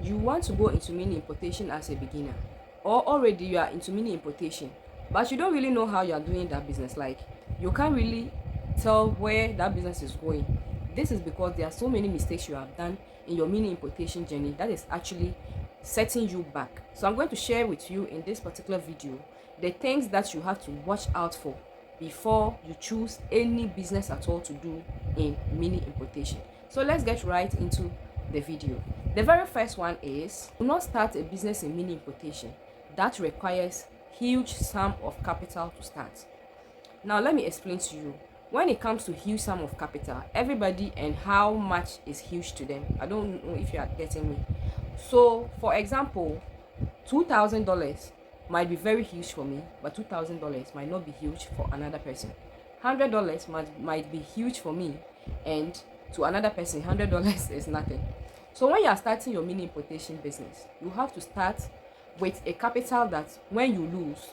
you want to go into mini importation as a beginner, or already you are into mini importation but you don't really know how you are doing that business, like you can't really tell where that business is going, this is because there are so many mistakes you have done in your mini importation journey that is actually setting you back. So I'm going to share with you in this particular video the things that you have to watch out for before you choose any business at all to do in mini importation. So let's get right into the video. The very first one is, do not start a business in mini importation that requires huge sum of capital to start. Now let me explain to you. When it comes to huge sum of capital, everybody and how much is huge to them. I don't know if you are getting me. So for example, $2,000 might be very huge for me, but $2,000 might not be huge for another person. $100 might be huge for me, and to another person $100 is nothing. So when you are starting your mini importation business, you have to start with a capital that when you lose,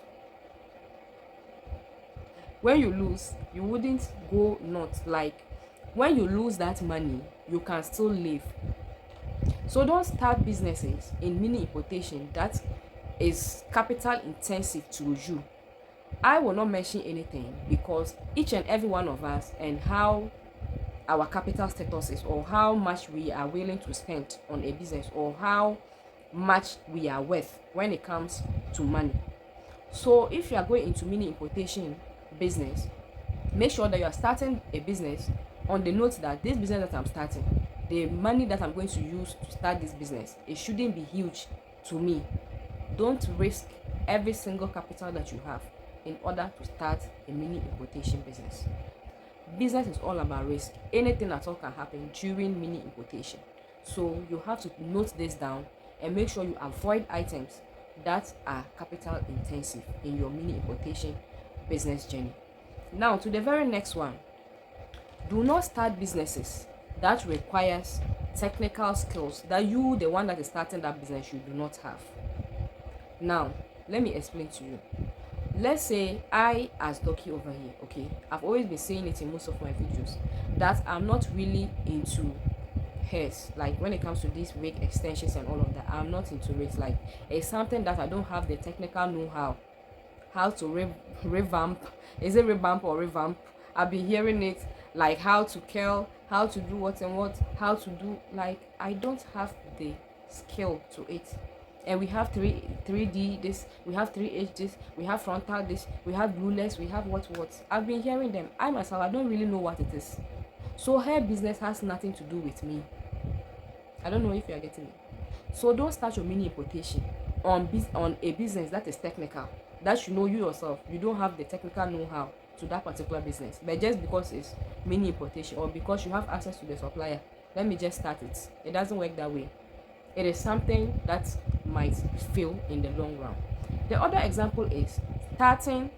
you wouldn't go nuts. Like when you lose that money, you can still live. So don't start businesses in mini importation that is capital intensive to you. I will not mention anything because each and every one of us and how our capital status is, or how much we are willing to spend on a business, or how much we are worth when it comes to money. So if you are going into mini importation business, make sure that you are starting a business on the note that this business that I'm starting, the money that I'm going to use to start this business, it shouldn't be huge to me. Don't risk every single capital that you have in order to start a mini importation business. Business is all about risk. Anything at all can happen during mini importation. So you have to note this down and make sure you avoid items that are capital intensive in your mini importation business journey. Now to the very next one. Do not start businesses that requires technical skills that you, the one that is starting that business, you do not have. Now let me explain to you. Let's say I, as Dorkie over here, okay, I've always been saying it in most of my videos that I'm not really into hairs. Like when it comes to these wig extensions and all of that, I'm not into it. Like it's something that I don't have the technical know-how how to revamp. Is it revamp or revamp? I've been hearing it, like how to curl, how to do what and what, how to do, like I don't have the skill to it. And we have 3D this, we have 3H this, we have frontal this, we have glueless, we have what. I've been hearing them. I myself, I don't really know what it is. So hair business has nothing to do with me. I don't know if you are getting me. So don't start your mini importation on a business that is technical, that you know you yourself, you don't have the technical know-how to that particular business. But just because it's mini importation, or because you have access to the supplier, let me just start it. It doesn't work that way. It is something that might fail in the long run. The other example is starting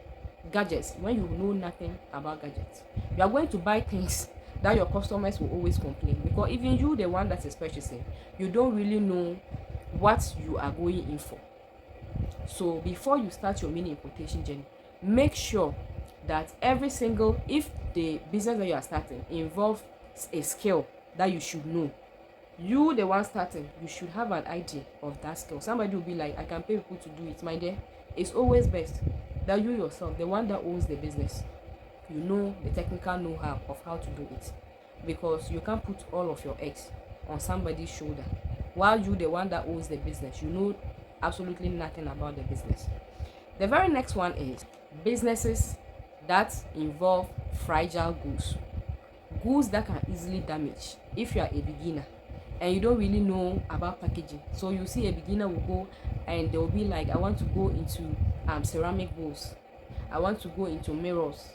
gadgets when you know nothing about gadgets. You are going to buy things that your customers will always complain, because even you, the one that is purchasing, you don't really know what you are going in for. So before you start your mini importation journey, make sure that if the business that you are starting involves a skill that you should know, you, the one starting, you should have an idea of that skill. Somebody will be like, I can pay people to do it. My dear, it's always best that you yourself, the one that owns the business, you know the technical know-how of how to do it, because you can't put all of your eggs on somebody's shoulder while you, the one that owns the business, you know absolutely nothing about the business. The very next one is businesses that involve fragile goods that can easily damage. If you are a beginner and you don't really know about packaging, so you see a beginner will go and they will be like, I want to go into ceramic bowls, I want to go into mirrors,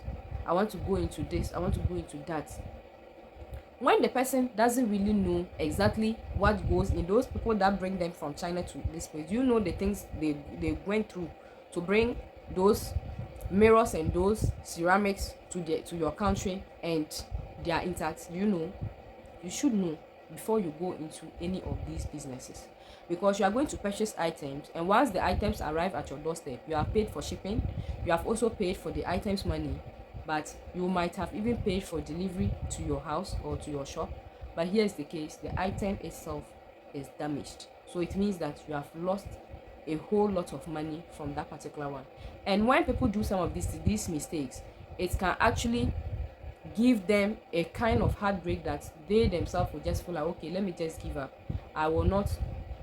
I want to go into this, I want to go into that. When the person doesn't really know exactly what goes in, those people that bring them from China to this place, you know the things they went through to bring those mirrors and those ceramics to your country, and they are intact. You should know before you go into any of these businesses, because you are going to purchase items, and once the items arrive at your doorstep, you have paid for shipping, you have also paid for the items money, but you might have even paid for delivery to your house or to your shop. But here's the case: the item itself is damaged. So it means that you have lost a whole lot of money from that particular one. And when people do some of these mistakes, it can actually give them a kind of heartbreak that they themselves will just feel like, okay, let me just give up. I will not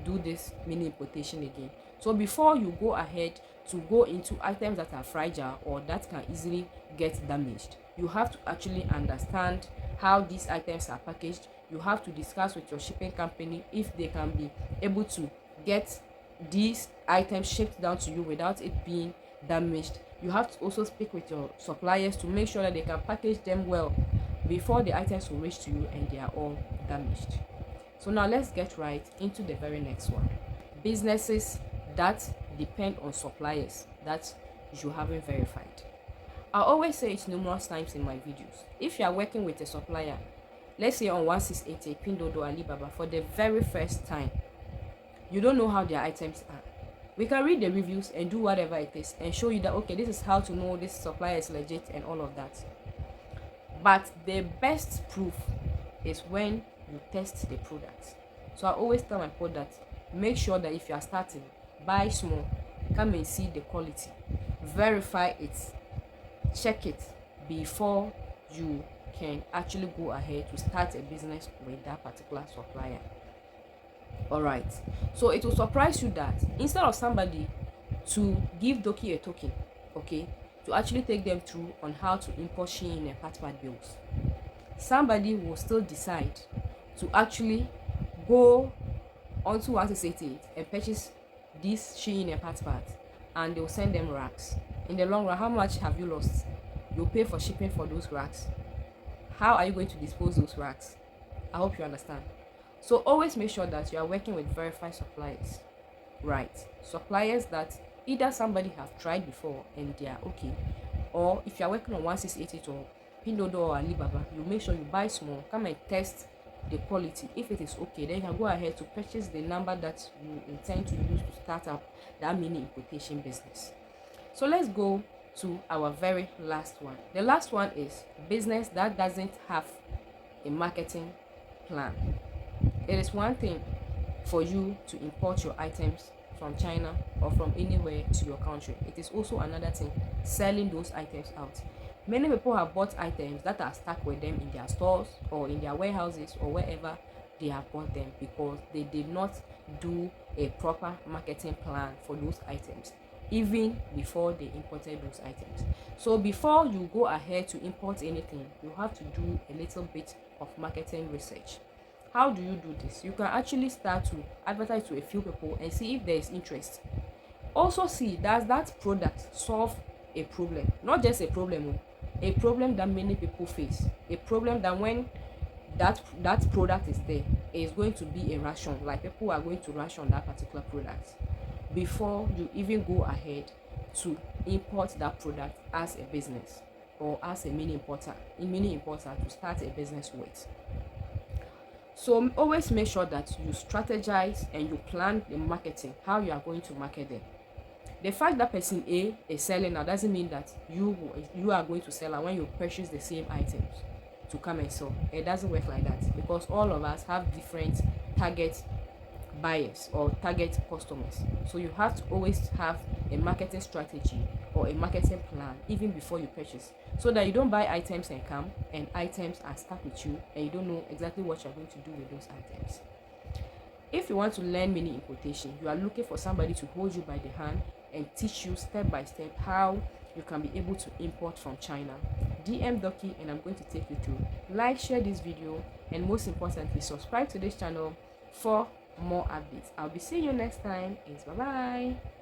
do this mini importation again. So before you go ahead to go into items that are fragile or that can easily get damaged, you have to actually understand how these items are packaged. You have to discuss with your shipping company if they can be able to get these items shipped down to you without it being damaged. You have to also speak with your suppliers to make sure that they can package them well before the items will reach to you and they are all damaged. So now let's get right into the very next one. Businesses that depend on suppliers that you haven't verified. I always say it numerous times in my videos. If you are working with a supplier, let's say on 1688 Pindodo Alibaba for the very first time, you don't know how their items are. We can read the reviews and do whatever it is and show you that, okay, this is how to know this supplier is legit and all of that. But the best proof is when you test the product. So I always tell my people that make sure that if you are starting, buy small, come and see the quality, verify it, check it before you can actually go ahead to start a business with that particular supplier. All right, so it will surprise you that instead of somebody to give Dorkie a token, okay, to actually take them through on how to import Shein and part bills, somebody will still decide to actually go onto 1688 and purchase these Shein and part, and they will send them racks. In the long run, how much have you lost? You'll pay for shipping for those racks. How are you going to dispose those racks? I hope you understand. So always make sure that you are working with verified suppliers, right? Suppliers that either somebody have tried before and they are okay, or if you are working on 1688 or Pindodo or Alibaba, you make sure you buy small, come and test the quality. If it is okay, then you can go ahead to purchase the number that you intend to use to start up that mini importation business. So let's go to our very last one. The last one is business that doesn't have a marketing plan. It is one thing for you to import your items from China or from anywhere to your country. It is also another thing selling those items out. Many people have bought items that are stuck with them in their stores or in their warehouses or wherever they have bought them because they did not do a proper marketing plan for those items even before they imported those items. So before you go ahead to import anything, you have to do a little bit of marketing research. How do you do this? You can actually start to advertise to a few people and see if there is interest. Also see, does that product solve a problem? Not just a problem that many people face. A problem that when that product is there, is going to be a ration. Like people are going to ration that particular product before you even go ahead to import that product as a business or as a mini importer to start a business with. So always make sure that you strategize and you plan the marketing, how you are going to market them. The fact that person A is selling now doesn't mean that you are going to sell, and when you purchase the same items to come and sell, it doesn't work like that, because all of us have different target buyers or target customers. So you have to always have a marketing strategy or a marketing plan even before you purchase, so that you don't buy items and come and items are stuck with you and you don't know exactly what you're going to do with those items. If you want to learn mini importation, you are looking for somebody to hold you by the hand and teach you step by step how you can be able to import from China, DM Dorkie and I'm going to take you through. Like, share this video, and most importantly, subscribe to this channel for more updates. I'll be seeing you next time. Bye bye.